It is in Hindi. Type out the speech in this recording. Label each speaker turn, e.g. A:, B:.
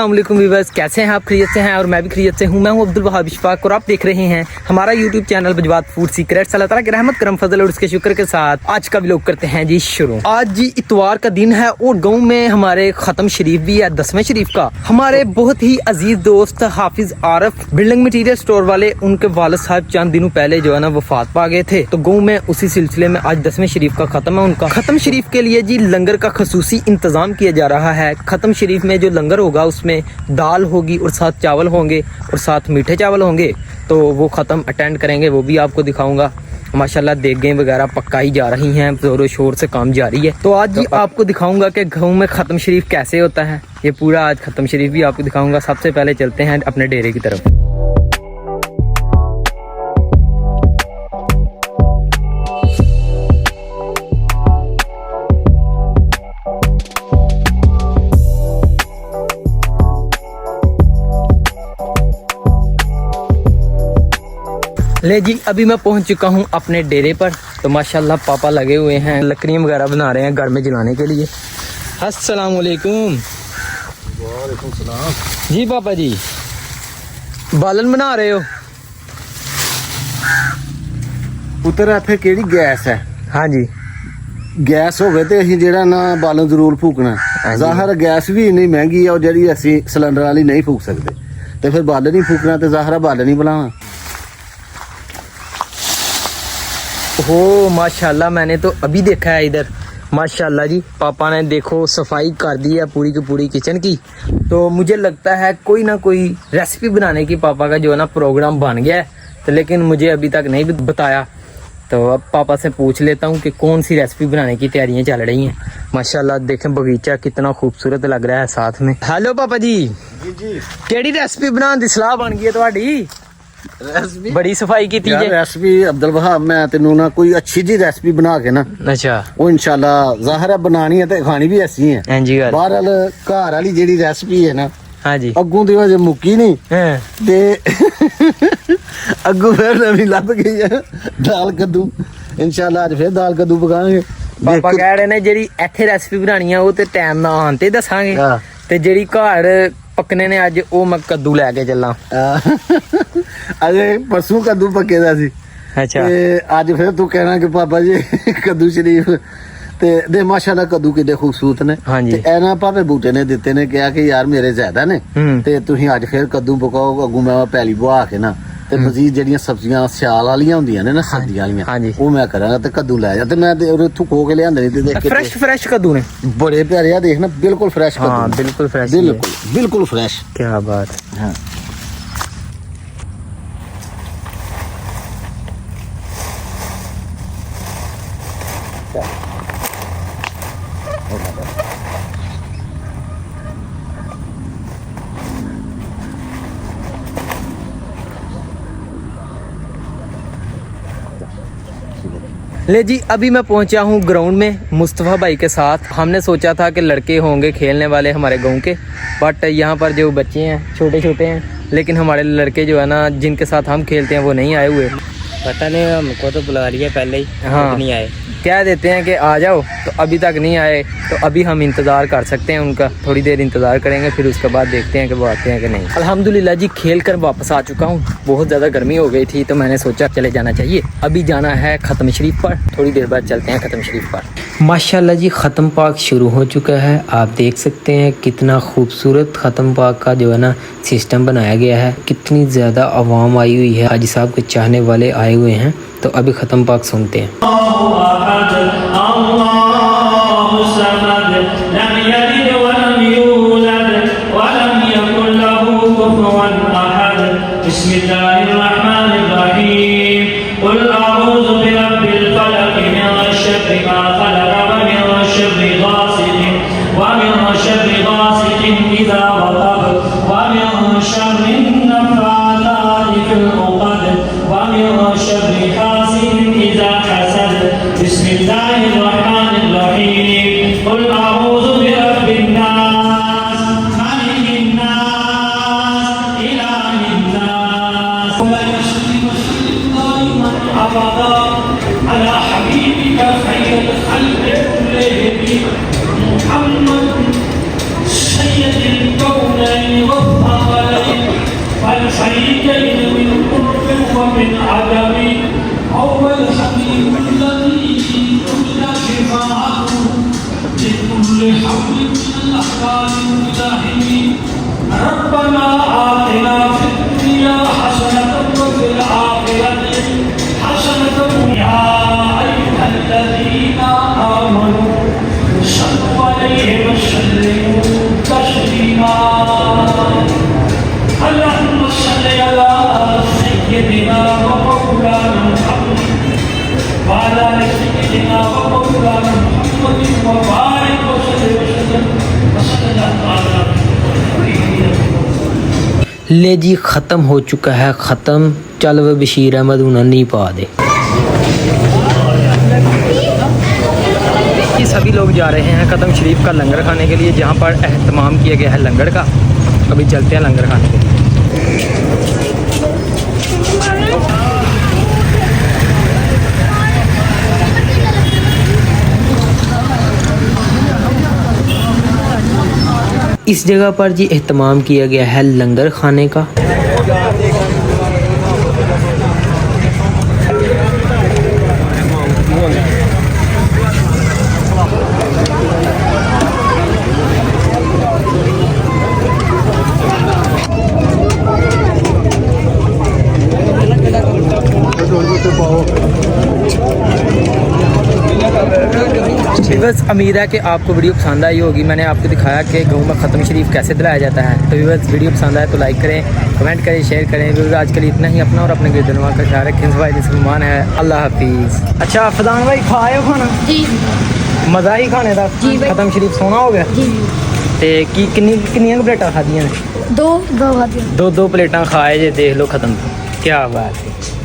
A: अस्सलाम वालेकुम व्यूअर्स, कैसे हैं आप? खैरियत से हैं? और मैं भी खैरियत से हूँ। मैं हूँ अब्दुल वहाब इशफाक और आप देख रहे हैं हमारा यूट्यूब चैनल बजवात फूड सीक्रेट्स। अल्लाह ताला की रहमत करम फजल और उसके शुक्र के साथ आज का व्लॉग करते हैं जी शुरू। आज जी इतवार का दिन है और गाँव में हमारे खत्म शरीफ भी है, 10वें शरीफ का। हमारे बहुत ही अजीज दोस्त हाफिज आरफ बिल्डिंग मटीरियल स्टोर वाले, उनके वालिद साहब चंद दिनों पहले जो है ना वफात पा गए थे। तो गाँव में उसी सिलसिले में आज 10वें शरीफ का खत्म है उनका। खत्म शरीफ के लिए जी लंगर का खसूसी इंतजाम किया जा रहा है। खत्म शरीफ में जो लंगर होगा उसमें दाल होगी और साथ चावल होंगे और साथ मीठे चावल होंगे। तो वो ख़त्म अटेंड करेंगे, वो भी आपको दिखाऊंगा। माशाल्लाह देगें वगैरह पकाई जा रही हैं, जोरों शोर से काम जारी है। तो आज जी आपको दिखाऊंगा कि गाँव में ख़त्म शरीफ कैसे होता है। ये पूरा आज ख़त्म शरीफ भी आपको दिखाऊंगा। सबसे पहले चलते हैं अपने डेरे की तरफ। ले जी अभी मैं पहुंच चुका हूं अपने डेरे पर। तो माशाल्लाह पापा लगे हुए हैं, लकड़ियां वगैरह बना रहे हैं घर में जलाने के लिए। अस्सलाम वालेकुम।
B: वालेकुम सलाम।
A: जी पापा जी बालन बना रहे हो?
B: पुत्र इत्थे केड़ी गैस है?
A: हाँ जी
B: गैस होवे ते असीं जेड़ा ना बालन जरूर फूकना। ज़ाहिर गैस भी इन्नी महंगी है और जेड़ी असीं सिलेंडर वाली नहीं फूक सकते, ते फिर बालन ही फूकना, ते ज़ाहिर बालन ही बनाना।
A: हो माशाल्लाह, मैंने तो अभी देखा है इधर। माशाल्लाह जी पापा ने देखो सफाई कर दी है पूरी की पूरी किचन की। तो मुझे लगता है कोई ना कोई रेसिपी बनाने की पापा का जो है ना प्रोग्राम बन गया है। तो लेकिन मुझे अभी तक नहीं बताया। तो अब पापा से पूछ लेता हूँ कि कौन सी रेसिपी बनाने की तैयारियां चल रही हैं। माशाल्लाह देखें बगीचा कितना खूबसूरत लग रहा है साथ में। हेलो पापा जी।
B: जी
A: केड़ी रेसिपी बनाने की सलाह बन गई है तुम्हारी?
B: रेसिपी
A: बड़ी सफाई की
B: यार, रेसिपी अब्दुल वहाब मैं तेनू ना कोई अच्छी जी रेसिपी बना के ना,
A: अच्छा
B: वो इंशाल्लाह ज़ाहिर है बनानी है ते खानी भी ऐसी है।
A: हां जी
B: बहरहाल घर वाली जेड़ी रेसिपी है ना,
A: हाँ जी
B: अगों दी वजह मुक्की नहीं
A: हाँ।
B: ते अगों फिर नवी लभ गई है दाल कद्दू। इंशाल्लाह आज फिर दाल कद्दू पकाएंगे।
A: पापा कह रहे ने जेड़ी इत्थे रेसिपी बनानी है वो ते टाइम ना आन ते दसांगे,
B: हाँ।
A: ते जेड़ी घर पकने ने अज वो मैं कद्दू लेके चलना।
B: अजे परसों कद्दू पके दा सी,
A: अच्छा
B: ते आज फिर तू कहना कि पापा जी कद्दू शरीफ ते दे। माशाल्लाह कद्दू किड्डे खूबसूरत ने।
A: हाँ जी।
B: ते एना भावे बूटे ने दिते ने, कहा कि यार मेरे ज्यादा ने ते तुसीं आज फिर कद्दू पकाओ। अगू मैं पैली बुहा के ना ते मजीद जेड़ियां सब्जियां सियाल वालियां हुंदियां ने ना, सर्दियां
A: हाँ
B: वालियां,
A: जी।
B: वो मैं करांगा। ते कद्दू लै जा, ते मैं ते ओरे थुको के लियांदे ने, ते देख के
A: फ्रेश कद्दू ने
B: बड़े प्यारे आ। देखना बिल्कुल फ्रेश कद्दू।
A: हाँ बिल्कुल फ्रेश,
B: बिल्कुल फ्रेश।
A: क्या बात।
B: हाँ
A: ले जी अभी मैं पहुंचा हूं ग्राउंड में मुस्तफ़ा भाई के साथ। हमने सोचा था कि लड़के होंगे खेलने वाले हमारे गांव के, बट यहाँ पर जो बच्चे हैं छोटे छोटे हैं, लेकिन हमारे लड़के जो है ना जिनके साथ हम खेलते हैं वो नहीं आए हुए।
C: पता नहीं, हमको तो बुला लिया पहले ही।
A: हाँ
C: नहीं आए,
A: कह देते हैं कि आ जाओ, तो अभी तक नहीं आए। तो अभी हम इंतज़ार कर सकते हैं उनका, थोड़ी देर इंतज़ार करेंगे, फिर उसके बाद देखते हैं कि वो आते हैं कि नहीं। अल्हम्दुलिल्लाह जी खेल कर वापस आ चुका हूँ। बहुत ज़्यादा गर्मी हो गई थी तो मैंने सोचा चले जाना चाहिए। अभी जाना है ख़त्म शरीफ पर, थोड़ी देर बाद चलते हैं ख़त्म शरीफ पर। माशाल्लाह जी ख़त्म पाक शुरू हो चुका है। आप देख सकते हैं कितना खूबसूरत ख़त्म पाक का जो है ना सिस्टम बनाया गया है। कितनी ज़्यादा आवाम आई हुई है, हाजी साहब के चाहने वाले आए हुए हैं। तो अभी ख़त्म पाक सुनते हैं। ले जी ख़त्म हो चुका है ख़त्म। चल वे बशीर अहमद उन्हें नहीं पा दे। ये सभी लोग जा रहे हैं ख़त्म शरीफ का लंगर खाने के लिए, जहाँ पर एहतमाम किया गया है लंगर का। अभी चलते हैं लंगर खाने के लिए। इस जगह पर जी एहतमाम किया गया है लंगर खाने का। बस उम्मीद है कि आपको वीडियो पसंद आई होगी। मैंने आपको दिखाया कि गाँव में ख़त्म शरीफ कैसे दिलाया जाता है। तो बस वीडियो पसंद आए तो लाइक करें, कमेंट करें, शेयर करें। व्यूअर्स आज के लिए इतना ही। अपना और अपने गिरदनवा का ख्याल रखें। भाई मुसलमान है। अल्लाह हाफिज़। अच्छा फदान भाई खाए खाना
D: जी
A: मज़ा ही खाने का।
D: जी भाई।
A: ख़त्म शरीफ सोना हो गया
D: जी
A: ते की किन्नियां प्लेटां खादियां ने?
D: दो खाते
A: दो प्लेटां खाए जे। देख लो ख़त्म। क्या बात है।